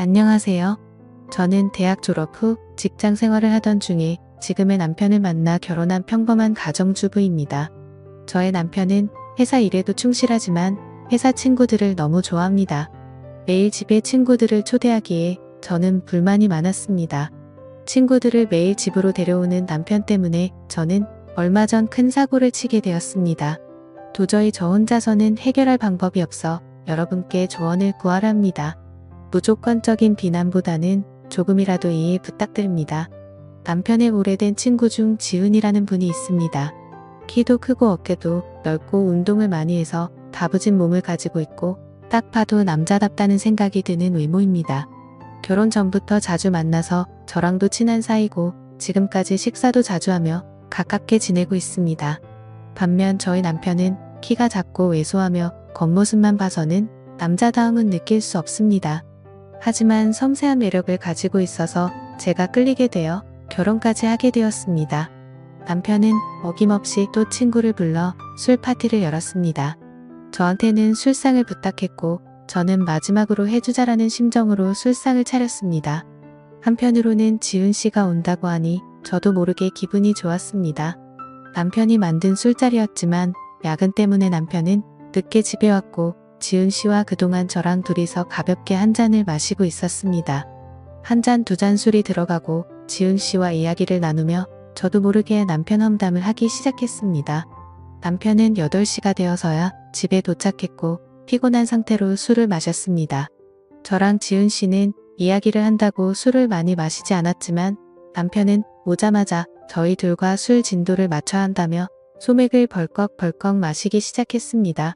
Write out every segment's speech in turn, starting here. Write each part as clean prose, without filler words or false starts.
안녕하세요. 저는 대학 졸업 후 직장 생활을 하던 중에 지금의 남편을 만나 결혼한 평범한 가정주부입니다. 저의 남편은 회사 일에도 충실하지만 회사 친구들을 너무 좋아합니다. 매일 집에 친구들을 초대하기에 저는 불만이 많았습니다. 친구들을 매일 집으로 데려오는 남편 때문에 저는 얼마 전 큰 사고를 치게 되었습니다. 도저히 저 혼자서는 해결할 방법이 없어 여러분께 조언을 구하려 합니다. 무조건적인 비난보다는 조금이라도 이해 부탁드립니다. 남편의 오래된 친구 중 지은이라는 분이 있습니다. 키도 크고 어깨도 넓고 운동을 많이 해서 다부진 몸을 가지고 있고 딱 봐도 남자답다는 생각이 드는 외모입니다. 결혼 전부터 자주 만나서 저랑도 친한 사이고 지금까지 식사도 자주 하며 가깝게 지내고 있습니다. 반면 저희 남편은 키가 작고 왜소하며 겉모습만 봐서는 남자다움은 느낄 수 없습니다. 하지만 섬세한 매력을 가지고 있어서 제가 끌리게 되어 결혼까지 하게 되었습니다. 남편은 어김없이 또 친구를 불러 술 파티를 열었습니다. 저한테는 술상을 부탁했고 저는 마지막으로 해주자라는 심정으로 술상을 차렸습니다. 한편으로는 지은 씨가 온다고 하니 저도 모르게 기분이 좋았습니다. 남편이 만든 술자리였지만 야근 때문에 남편은 늦게 집에 왔고 지은 씨와 그동안 저랑 둘이서 가볍게 한 잔을 마시고 있었습니다. 한 잔 두 잔 술이 들어가고 지은 씨와 이야기를 나누며 저도 모르게 남편 험담을 하기 시작했습니다. 남편은 8시가 되어서야 집에 도착했고 피곤한 상태로 술을 마셨습니다. 저랑 지은 씨는 이야기를 한다고 술을 많이 마시지 않았지만 남편은 오자마자 저희 둘과 술 진도를 맞춰야 한다며 소맥을 벌컥벌컥 마시기 시작했습니다.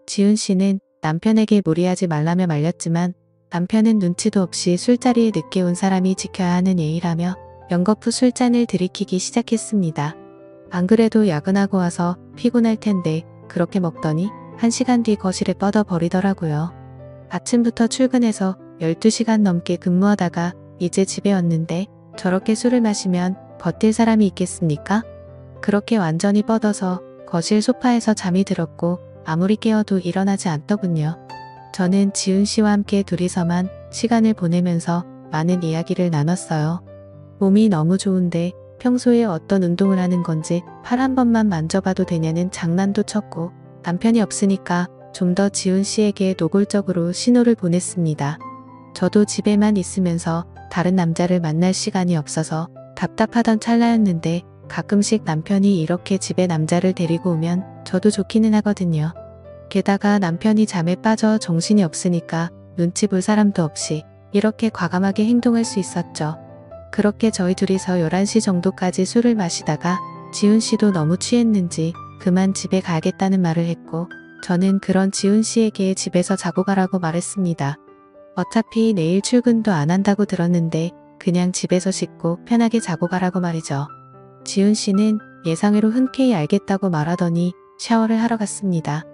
지은 씨는 남편에게 무리하지 말라며 말렸지만 남편은 눈치도 없이 술자리에 늦게 온 사람이 지켜야 하는 예의라며 연거푸 술잔을 들이키기 시작했습니다. 안 그래도 야근하고 와서 피곤할 텐데 그렇게 먹더니 1시간 뒤 거실에 뻗어 버리더라고요. 아침부터 출근해서 12시간 넘게 근무하다가 이제 집에 왔는데 저렇게 술을 마시면 버틸 사람이 있겠습니까? 그렇게 완전히 뻗어서 거실 소파에서 잠이 들었고 아무리 깨워도 일어나지 않더군요. 저는 지은 씨와 함께 둘이서만 시간을 보내면서 많은 이야기를 나눴어요. 몸이 너무 좋은데 평소에 어떤 운동을 하는 건지 팔 한 번만 만져봐도 되냐는 장난도 쳤고 남편이 없으니까 좀 더 지은 씨에게 노골적으로 신호를 보냈습니다. 저도 집에만 있으면서 다른 남자를 만날 시간이 없어서 답답하던 찰나였는데 가끔씩 남편이 이렇게 집에 남자를 데리고 오면 저도 좋기는 하거든요. 게다가 남편이 잠에 빠져 정신이 없으니까 눈치 볼 사람도 없이 이렇게 과감하게 행동할 수 있었죠. 그렇게 저희 둘이서 11시 정도까지 술을 마시다가 지은 씨도 너무 취했는지 그만 집에 가야겠다는 말을 했고 저는 그런 지은 씨에게 집에서 자고 가라고 말했습니다. 어차피 내일 출근도 안 한다고 들었는데 그냥 집에서 씻고 편하게 자고 가라고 말이죠. 지은 씨는 예상외로 흔쾌히 알겠다고 말하더니 샤워를 하러 갔습니다.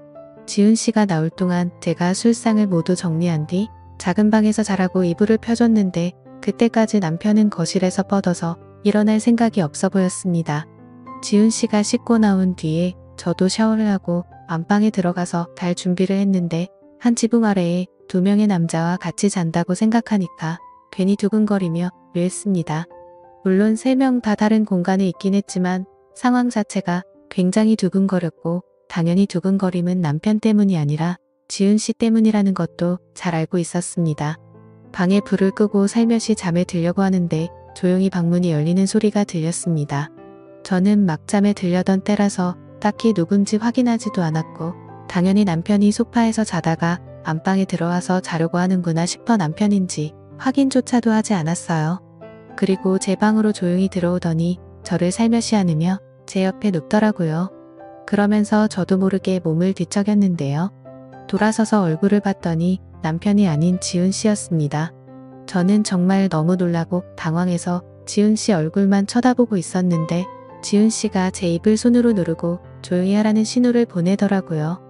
지은 씨가 나올 동안 제가 술상을 모두 정리한 뒤 작은 방에서 자라고 이불을 펴줬는데 그때까지 남편은 거실에서 뻗어서 일어날 생각이 없어 보였습니다. 지은 씨가 씻고 나온 뒤에 저도 샤워를 하고 안방에 들어가서 잘 준비를 했는데 한 지붕 아래에 2명의 남자와 같이 잔다고 생각하니까 괜히 두근거리며 묘했습니다. 물론 3명 다 다른 공간에 있긴 했지만 상황 자체가 굉장히 두근거렸고 당연히 두근거림은 남편 때문이 아니라 지은 씨 때문이라는 것도 잘 알고 있었습니다. 방에 불을 끄고 살며시 잠에 들려고 하는데 조용히 방문이 열리는 소리가 들렸습니다. 저는 막 잠에 들려던 때라서 딱히 누군지 확인하지도 않았고 당연히 남편이 소파에서 자다가 안방에 들어와서 자려고 하는구나 싶어 남편인지 확인조차도 하지 않았어요. 그리고 제 방으로 조용히 들어오더니 저를 살며시 안으며 제 옆에 눕더라고요. 그러면서 저도 모르게 몸을 뒤척였는데요. 돌아서서 얼굴을 봤더니 남편이 아닌 지은 씨였습니다. 저는 정말 너무 놀라고 당황해서 지은 씨 얼굴만 쳐다보고 있었는데 지은 씨가 제 입을 손으로 누르고 조용히 하라는 신호를 보내더라고요.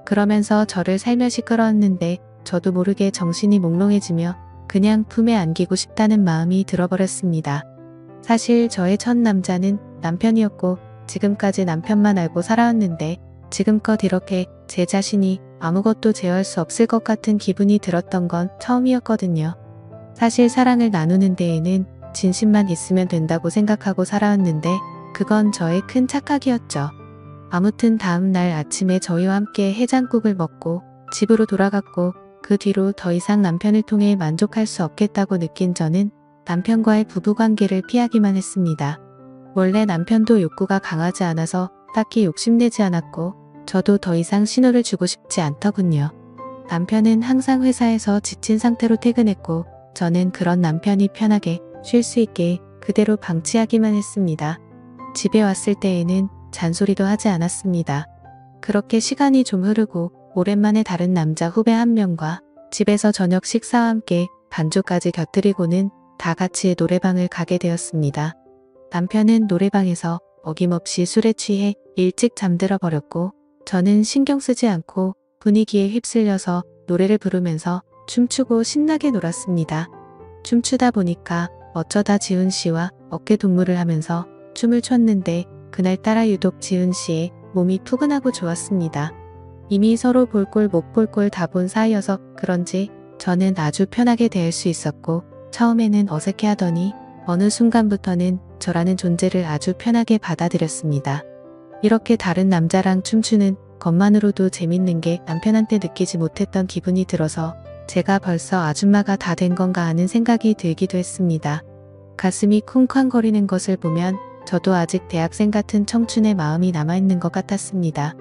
그러면서 저를 살며시 끌어안는데 저도 모르게 정신이 몽롱해지며 그냥 품에 안기고 싶다는 마음이 들어버렸습니다. 사실 저의 첫 남자는 남편이었고 지금까지 남편만 알고 살아왔는데 지금껏 이렇게 제 자신이 아무것도 제어할 수 없을 것 같은 기분이 들었던 건 처음이었거든요. 사실 사랑을 나누는 데에는 진심만 있으면 된다고 생각하고 살아왔는데 그건 저의 큰 착각이었죠. 아무튼 다음 날 아침에 저희와 함께 해장국을 먹고 집으로 돌아갔고 그 뒤로 더 이상 남편을 통해 만족할 수 없겠다고 느낀 저는 남편과의 부부관계를 피하기만 했습니다. 원래 남편도 욕구가 강하지 않아서 딱히 욕심내지 않았고 저도 더 이상 신호를 주고 싶지 않더군요. 남편은 항상 회사에서 지친 상태로 퇴근했고 저는 그런 남편이 편하게 쉴 수 있게 그대로 방치하기만 했습니다. 집에 왔을 때에는 잔소리도 하지 않았습니다. 그렇게 시간이 좀 흐르고 오랜만에 다른 남자 후배 한 명과 집에서 저녁 식사와 함께 반주까지 곁들이고는 다 같이 노래방을 가게 되었습니다. 남편은 노래방에서 어김없이 술에 취해 일찍 잠들어 버렸고 저는 신경 쓰지 않고 분위기에 휩쓸려서 노래를 부르면서 춤추고 신나게 놀았습니다. 춤추다 보니까 어쩌다 지훈 씨와 어깨 동무를 하면서 춤을 췄는데 그날따라 유독 지훈 씨의 몸이 푸근하고 좋았습니다. 이미 서로 볼 꼴 못 볼 꼴 다 본 사이여서 그런지 저는 아주 편하게 대할 수 있었고 처음에는 어색해하더니 어느 순간부터는 저라는 존재를 아주 편하게 받아들였습니다. 이렇게 다른 남자랑 춤추는 것만으로도 재밌는 게 남편한테 느끼지 못했던 기분이 들어서 제가 벌써 아줌마가 다 된 건가 하는 생각이 들기도 했습니다. 가슴이 쿵쾅거리는 것을 보면 저도 아직 대학생 같은 청춘의 마음이 남아있는 것 같았습니다.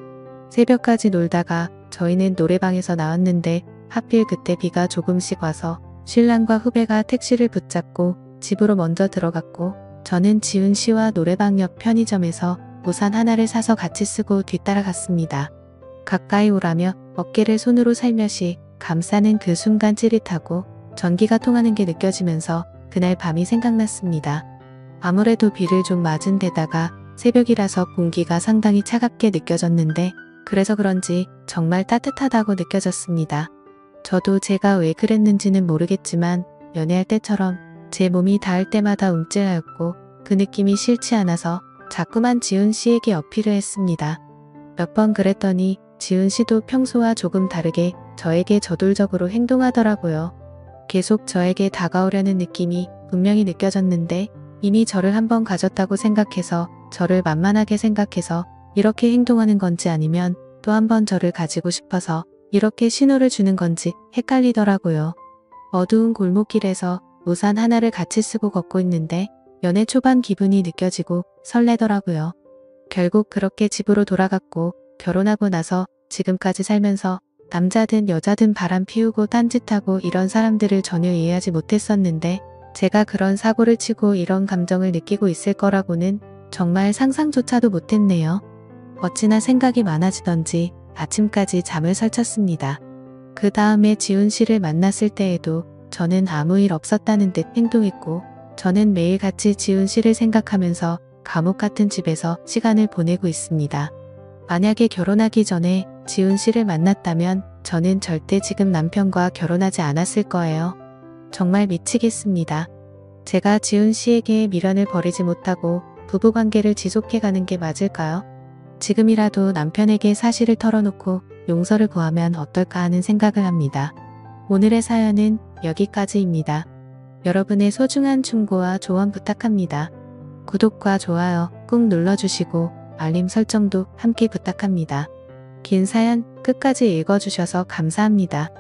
새벽까지 놀다가 저희는 노래방에서 나왔는데 하필 그때 비가 조금씩 와서 신랑과 후배가 택시를 붙잡고 집으로 먼저 들어갔고 저는 지훈 씨와 노래방 옆 편의점에서 우산 하나를 사서 같이 쓰고 뒤따라갔습니다. 가까이 오라며 어깨를 손으로 살며시 감싸는 그 순간 찌릿하고 전기가 통하는 게 느껴지면서 그날 밤이 생각났습니다. 아무래도 비를 좀 맞은 데다가 새벽이라서 공기가 상당히 차갑게 느껴졌는데 그래서 그런지 정말 따뜻하다고 느껴졌습니다. 저도 제가 왜 그랬는지는 모르겠지만 연애할 때처럼 제 몸이 닿을 때마다 움찔하였고 그 느낌이 싫지 않아서 자꾸만 지훈 씨에게 어필을 했습니다. 몇 번 그랬더니 지훈 씨도 평소와 조금 다르게 저에게 저돌적으로 행동하더라고요. 계속 저에게 다가오려는 느낌이 분명히 느껴졌는데 이미 저를 한번 가졌다고 생각해서 저를 만만하게 생각해서 이렇게 행동하는 건지 아니면 또 한 번 저를 가지고 싶어서 이렇게 신호를 주는 건지 헷갈리더라고요. 어두운 골목길에서 우산 하나를 같이 쓰고 걷고 있는데 연애 초반 기분이 느껴지고 설레더라고요. 결국 그렇게 집으로 돌아갔고 결혼하고 나서 지금까지 살면서 남자든 여자든 바람 피우고 딴짓하고 이런 사람들을 전혀 이해하지 못했었는데 제가 그런 사고를 치고 이런 감정을 느끼고 있을 거라고는 정말 상상조차도 못했네요. 어찌나 생각이 많아지던지 아침까지 잠을 설쳤습니다. 그 다음에 지훈 씨를 만났을 때에도 저는 아무 일 없었다는 듯 행동했고 저는 매일같이 지훈 씨를 생각하면서 감옥 같은 집에서 시간을 보내고 있습니다. 만약에 결혼하기 전에 지훈 씨를 만났다면 저는 절대 지금 남편과 결혼하지 않았을 거예요. 정말 미치겠습니다. 제가 지훈 씨에게 미련을 버리지 못하고 부부관계를 지속해가는 게 맞을까요? 지금이라도 남편에게 사실을 털어놓고 용서를 구하면 어떨까 하는 생각을 합니다. 오늘의 사연은 여기까지입니다. 여러분의 소중한 충고와 조언 부탁합니다. 구독과 좋아요 꾹 눌러주시고 알림 설정도 함께 부탁합니다. 긴 사연 끝까지 읽어주셔서 감사합니다.